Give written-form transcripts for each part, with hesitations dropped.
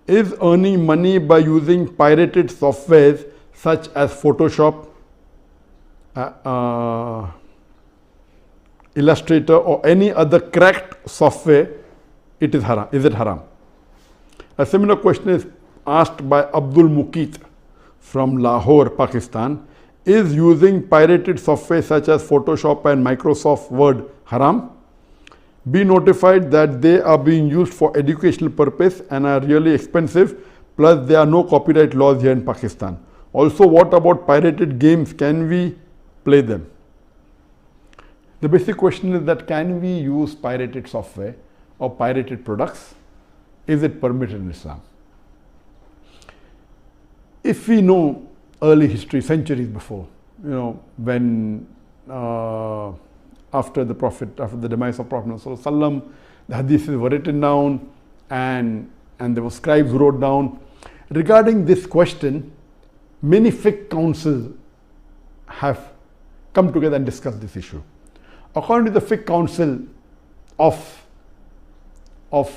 is earning money by using pirated softwares such as Photoshop, Illustrator or any other cracked software, it is haram. Is it haram? A similar question is asked by Abdul Muqit from Lahore, Pakistan. Is using pirated software such as Photoshop and Microsoft Word haram? Be notified that they are being used for educational purpose and are really expensive, plus there are no copyright laws here in Pakistan. Also, what about pirated games? Can we play them? The basic question is that can we use pirated software or pirated products? Is it permitted in Islam? If we know early history, centuries before, when after the demise of Prophet ﷺ, the hadiths were written down and there were scribes who wrote down. Regarding this question, many fiqh councils have come together and discussed this issue. According to the fiqh council of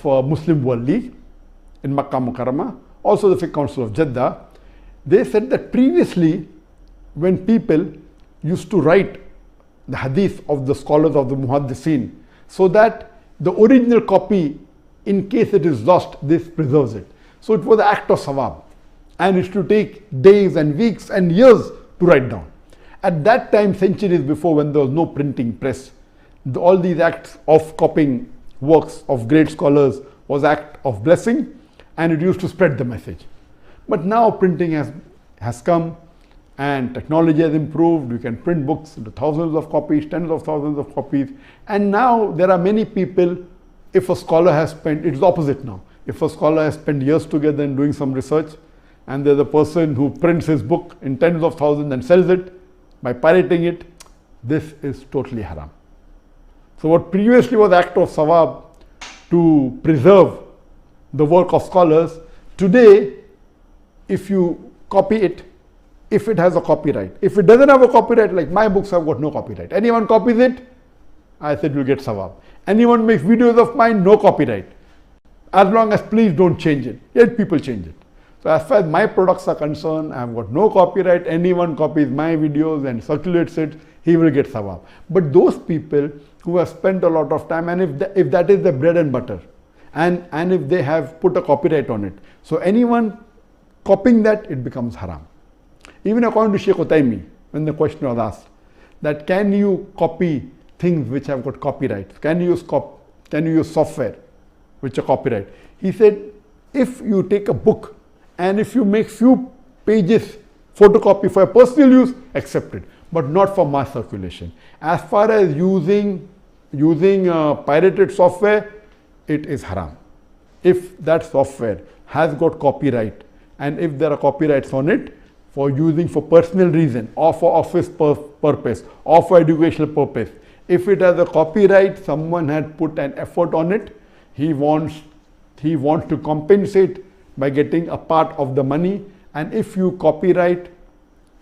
Muslim World League in Makkah Mukarramah, also the fiqh council of Jeddah, they said that previously when people used to write the hadith of the scholars of the muhaddithin, so that the original copy, in case it is lost, this preserves it. So it was an act of sawab, and it used to take days and weeks and years to write down. At that time, centuries before, when there was no printing press, all these acts of copying works of great scholars was act of blessing, and it used to spread the message. But now printing has come and technology has improved. You can print books into thousands of copies, tens of thousands of copies. And now there are many people, if a scholar has spent, it's opposite now. If a scholar has spent years together in doing some research, and there's a person who prints his book in tens of thousands and sells it by pirating it, this is totally haram. So what previously was act of sawab to preserve the work of scholars, today if you copy it, if it has a copyright, if it doesn't have a copyright, like my books have got no copyright, anyone copies it, I said you'll get sawab. Anyone makes videos of mine, no copyright. As long as please don't change it, yet people change it. So as far as my products are concerned, I have got no copyright. Anyone copies my videos and circulates it, he will get sawab. But those people who have spent a lot of time, and if that is their bread and butter, and if they have put a copyright on it, so anyone copying that, it becomes haram. Even according to Sheikh Utaymi, when the question was asked, that can you copy things which have got copyright? Can you use software which are copyright? He said, if you take a book and if you make few pages photocopy for personal use, accept it, but not for mass circulation. As far as using pirated software, it is haram. If that software has got copyright, and if there are copyrights on it for using for personal reason or for office purpose or for educational purpose, if it has a copyright, someone had put an effort on it, he wants to compensate by getting a part of the money. And if you copyright,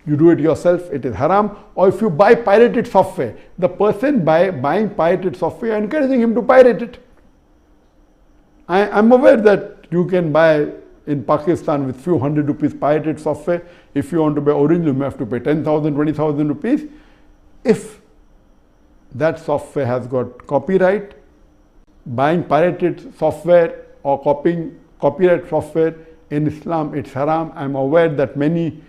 you do it yourself, it is haram. Or if you buy pirated software, the person buying pirated software, encouraging him to pirate it. I'm aware that you can buy in Pakistan with few hundred rupees pirated software. If you want to buy original, you have to pay 10,000, 20,000 rupees. If that software has got copyright, buying pirated software or copying copyright software in Islam, it's haram. I'm aware that many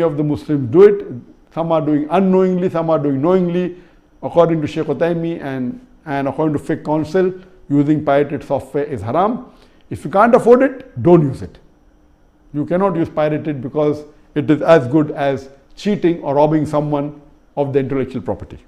of the Muslims do it. Some are doing unknowingly, some are doing knowingly. According to Sheikh Utaymi and according to fiqh council, using pirated software is haram. If you can't afford it, don't use it. You cannot use pirated because it is as good as cheating or robbing someone of the intellectual property.